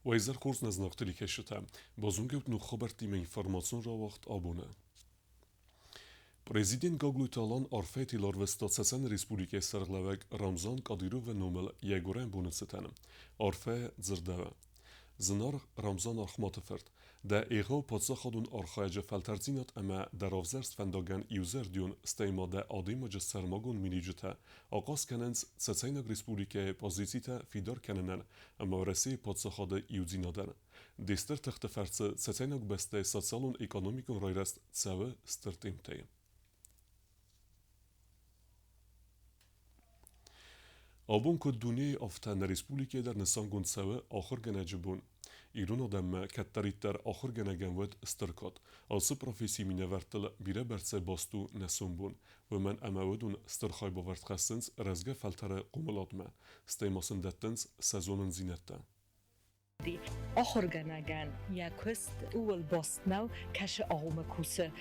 Weiser kurz naznachtili keşite. Bozungeut nu xobertime informasyon ravaxt abone. Prezident Goglutalon Orfeti Lorvestocesen Respublike Sırglavek Ramzan Kadirov ve Nomel Yegoren Bunuseten. Orfe Zırdeve. Znar Ramzan Arxmatefert. Da ego podzachodun Orchaje Felterzinat ama darovzerst Fendogan Userdiun stejma da Adimage Sermagun Milijite. Akas Kenens Cecejnak Respublike Pozicite Fidor Kenenen ama Resi podzachode Iudzinaden. Dister Techteferce Cecejnak Beste Socjalun Ekonomikun Rojrest Całe Stertimteje. Abun که دنیای افتان رسپولیکی در نسانگون سوه آخر گنجبون. ایران آدم کتریت در آخر گنجن ود استرکات. آسه پروفیسی مینورتل بیره برسه باستو نسون و من امودون استرخای باورد خستنز رزگه فلتر قملات ما. استیماسن دتنز سزونن زینته. آخرگنگن یا کست اول باستناو کش آوم کوسه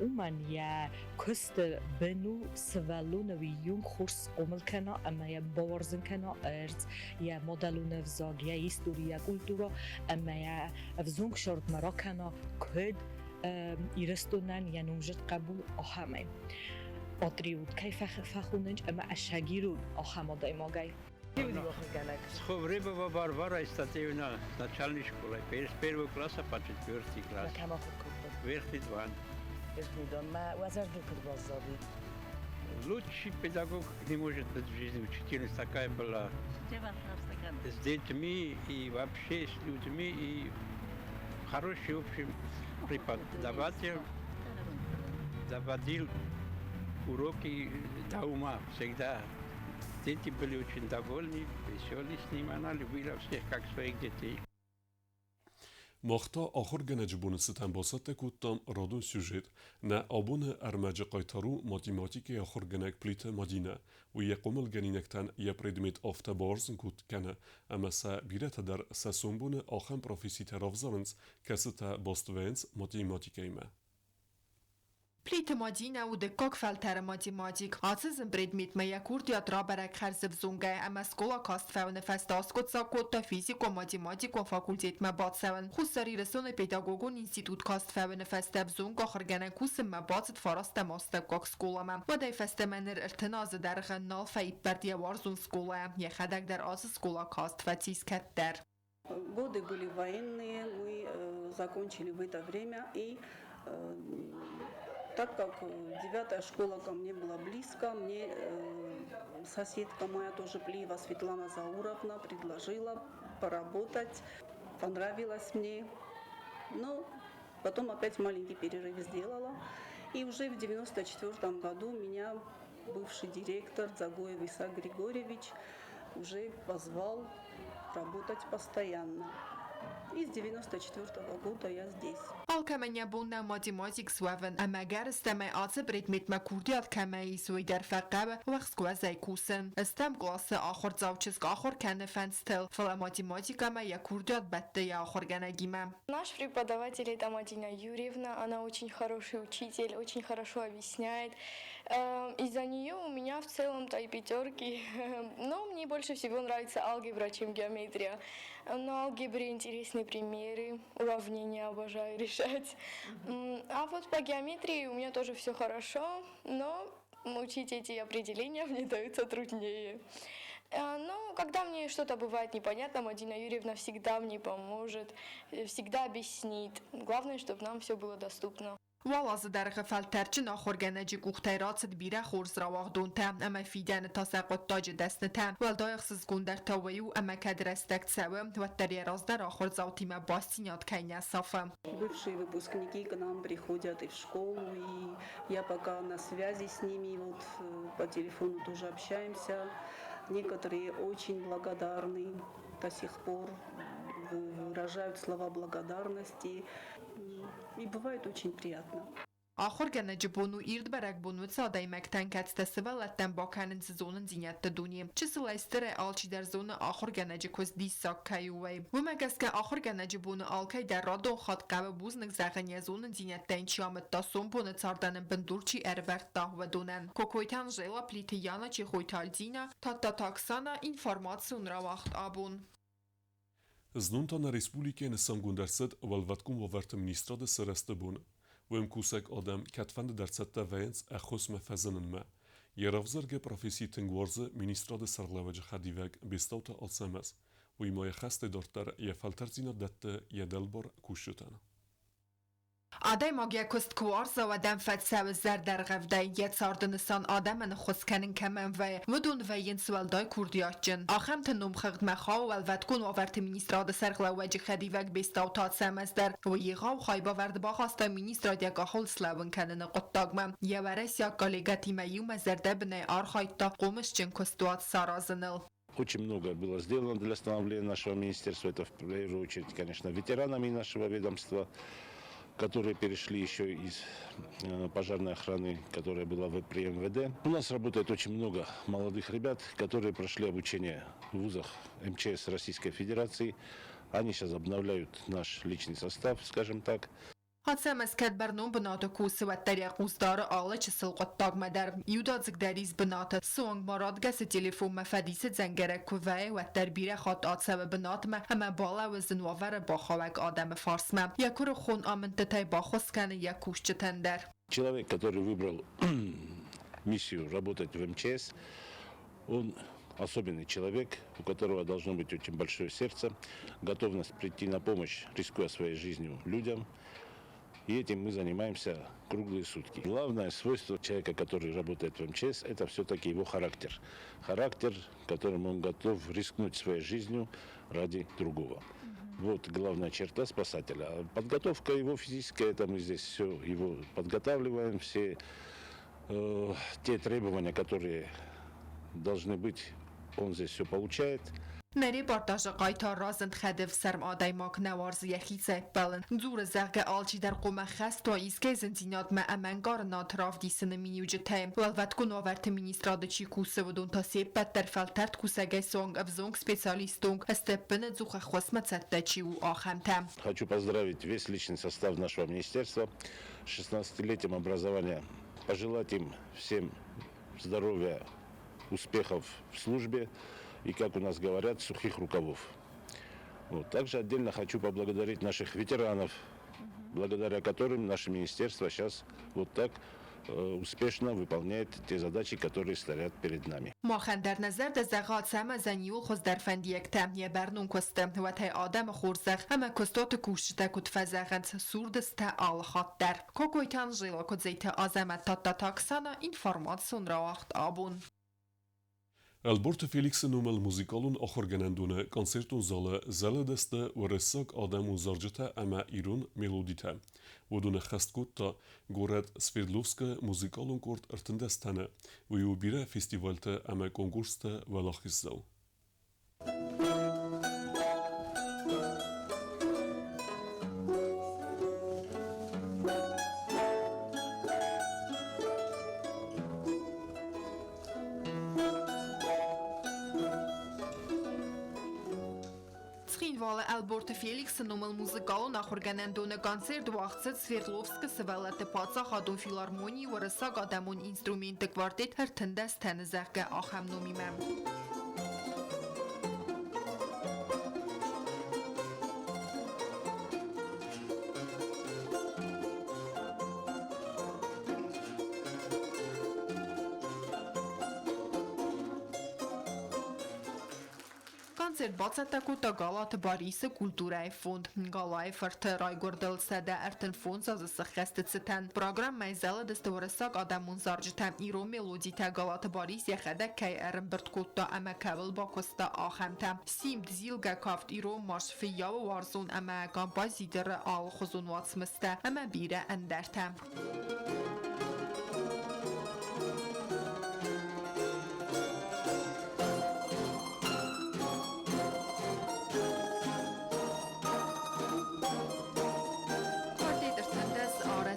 اومن یا کست بنو سوالون ویون خورس قمل کنا اما یا باورزن کنا ارز یا مدلون افزاگ یا هیستوریا کلتورا اما یا افزونگ شرط مرا کنا کد ایرستونن یا نمجد قبول آهمه آدریود کیف فخوننج اما اشگیرود آهما دایماگای Сховриба Варвара из статьевна начальной школы. С первого класса по четвертый класс. Верхний два. Лучший педагог не может быть в жизни. Учительница такая была. С детьми и вообще с людьми. И хороший, в общем, преподаватель. Доводил уроки до ума всегда. Дети были очень довольны, веселые с ним, она любила всех, как своих детей. مختا آخر گنجبون ستن باسط کودتان رادون سوژت نه آبون ارمج قایتارو ماتیماتیک آخر گنگ پلیت مدینه و یقومل گنینکتن یه پردمت آفته بارزن کود کنه اما سا بیرت در سسونبون آخم پروفیسی ترافزارنز کسی تا باستوینز ماتیماتیک ایمه. Плите Мадина у декок фалтер математик. Ацизм предмет моя куртиат раберек херзев зунге, ама скола каст февне фестаскот сакота физико математико факультет ма бацевен. Хусари ресоне педагогон институт каст февне фестев зунг ахргene кусم ما бацет фараста мастек как сколама. Вадай фестеменер ارتناز درغ نالفه ایپردی وارزون скола. Я хадак در аз скола каст фатис кеттер. Годы были военные, мы закончили в это время и так как 9-я школа ко мне была близко, мне соседка моя тоже Плиева Светлана Зауровна предложила поработать, понравилось мне. Но потом опять маленький перерыв сделала. И уже в 94 году меня бывший директор Загоев Исаак Григорьевич уже позвал работать постоянно. И с 94 года я здесь. Alkemenya bunna matematik swaven, ama gersteme atse предмет ma kurdiat kemei sui der faqab waqt kwazay kusen. Estem klase آخر zavchisk آخر kenne fenstel, fala математика ma ya kurdiat batte ya آخر ganagima. Наш преподаватель это Мадина Юрьевна, она очень хороший учитель, очень хорошо объясняет. Из-за нее у меня в целом-то и пятерки, но мне больше всего нравится алгебра, чем геометрия. На алгебре интересные примеры, уравнения обожаю решать. А вот по геометрии у меня тоже все хорошо, но учить эти определения мне дается труднее. Но когда мне что-то бывает непонятно, Мадина Юрьевна всегда мне поможет, всегда объяснит. Главное, чтобы нам все было доступно. والاز درخ فلترچن آخر گنجی گوختیرات بیره خورز رواق دونته اما فیدن تاسقات تاج دستنته والدایخ سزگون در تاویو اما کدرستک سوه و تری راز در آخر زاوتیم باستینات کینه صافه. Бывшие выпускники к нам приходят и в школу, и я пока на связи с ними, вот по телефону тоже общаемся. Некоторые очень благодарны до сих пор, выражают слова благодарности, и бывает очень приятно. آخر گنج بونو ایرد برگ بونو صادای مکتن کت تسوالتن با کنن زونن زینت دونیم چه سلایستر آلچی در زون آخر گنج کس دی ساکایوی و مگس که آخر گنج بونو آلکای در رادون خاد قبه بوزنگ زغنی زونن زینت دین چیامت دا سون بونو تاردنن بندورچی اروقت دا و دونن کوکویتن جیلا پلیتیانا چی خویتال زینا تا تاکسانا اینفارماتسون را وقت آبون Znunta Respublikên Sangunderset walvatkum wavertı ministra sırastı bunu. Vem kusek adam katfand dersette veyens exosme fezenenme. Yeravzerge profesi tengwarze ministra sarlavacı hadivek bestauta alsemez. Uymoye xaste dortar je falterzina dette je delbor kushutana. آدم آگه کست کوارز و دم فت سوزر در غفده یه ساردنستان آدم من خسکنن کمن و دون و ین سوال دای کردیات جن آخم تنوم خغد مخا و الوت کن وورت مینیستراد سرغلا وجه خدی وگ بیستاو تاد سمزدر و یغاو خایبا ورد با خواستا مینیستراد یگا حول سلاون کنن قطاگمم یه ورس یا کالیگاتی میوم زرده بنای آرخایتا قومش جن کستوات سارازنل. Очень много было сделано для становления нашего министерства. Это в первую очередь, конечно, ветеранами нашего ведомства, которые перешли еще из пожарной охраны, которая была при МВД. У нас работает очень много молодых ребят, которые прошли обучение в вузах МЧС Российской Федерации. Они сейчас обновляют наш личный состав, скажем так. حادثه مسکت برنامه بنات کوس و طریق اوزدار آله چه سلقات تاگ مدر یودا زگدریز بنات سونگ مراد گس تلفون مفدیس زنگره کوه و تربیره خاط آتسه بنات ما همه بالا و زنوار با خواهگ آدم فارس ما یکور خون آمنته تای با خست کنه یکوش چتندر. Человек, который выбрал миссию работать в МЧС, он особенный человек, у которого должно быть очень большое сердце, готовность прийти на помощь, рискуя своей жизнью людям. И этим мы занимаемся круглые сутки. Главное свойство человека, который работает в МЧС, это все-таки его характер. Характер, которым он готов рискнуть своей жизнью ради другого. Вот главная черта спасателя. Подготовка его физическая, это мы здесь все его подготавливаем, все те требования, которые должны быть, он здесь все получает. نری بارتاج قایتا رازند خدف سرم آدای ماک نوارز یخی بلن زور زرگ آلچی در قوم خست تا ایسکه زنزینات ما امنگار ناتراف دیسن مینیوجه تایم والوت کن آورت مینیستراد چی کوسه و دون تا سیبت در فلترت کوسه سونگ افزونگ سپیسیالیستونگ استپن زوخ خسمت سته چی و آخم تام. Хочу поздравить весь личный состав нашего министерства с 16-летием образования. Пожелать им всем здоровья, успехов в службе. И, как у нас говорят, сухих рукавов. Вот. Также отдельно хочу поблагодарить наших ветеранов, благодаря которым наше министерство сейчас вот так успешно выполняет те задачи, которые стоят перед нами. ماخن در نظر در زغات سم زنیول خوز در فندیک تمیه برنون کستم و تای آدم خورزخ اما کستات کوشته کد فزغند سوردست آل خات در کوکویتان جیلا کد زیت آزمت تا تاکسانا اینفارماتسون را وقت آبون. Alberto Felix'in numel muzikalun ochorgenendune koncertun zale zeledeste u resok adamu zarjeta ama irun melodite. Vodune xastkutta goret Sverdlovske muzikalun kort ertendestane u jubire festivalte ama konkurste velachizzel. Alberto Felix numel muzikal nachorganendone koncert wachtet Sverdlovske sevelete patsa hadon filharmonii و رساگ آدمون اینسترومنت کواردت هر تندست تنزخگه آخم نومیمم. Konzert bacataku ta galat Barise kulturaj fond. Galaj fart rajgordel sede erten fond az sachestetsen. Program mezele destvorsak adamun zarjtam iro melodi ta galat Baris yexede kay erm bertkutta ama kabel bakosta axamtam. Sim dzilga kaft iro marş fiya و warzun ama gampazidere al khuzun watsmiste ama bire endertam.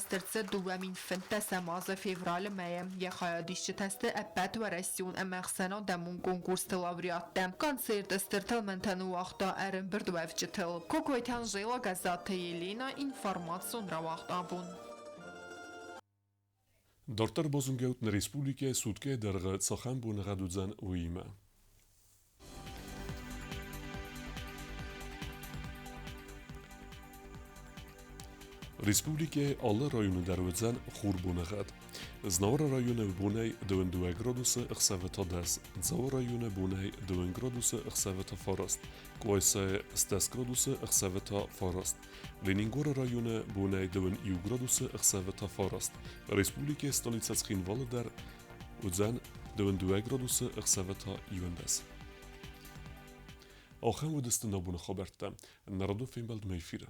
درس دوامین فنتس ماز فevral مایم یه خیادیش تست ابد و رسیون امخسنا دمون کنکورس تلاوریات دم کنسرت استرتل منتن وقتا ارم برد وفجتل کوکویتان جیلا گزات یلینا اینفارماتسون را وقت آبون Dortar bozungeut na Respublike Sudke derge Tsachan bun radudzan uime. Республике alle rayonu dervedzan xur bunaqat. Znavara rayonu bunay 2 gradusa iqsaveta das. Dzava rayonu bunay 2 gradusa iqsaveta farast. Kvaysa 10 gradusa iqsaveta farast. Leningora rayonu bunay 2 gradusa iqsaveta farast. Республике stolica Țhinvala dar udzan 2 gradusa iqsaveta yuandas. آخر ودست نبون خبرته. نردو فیلم بلد میفیره.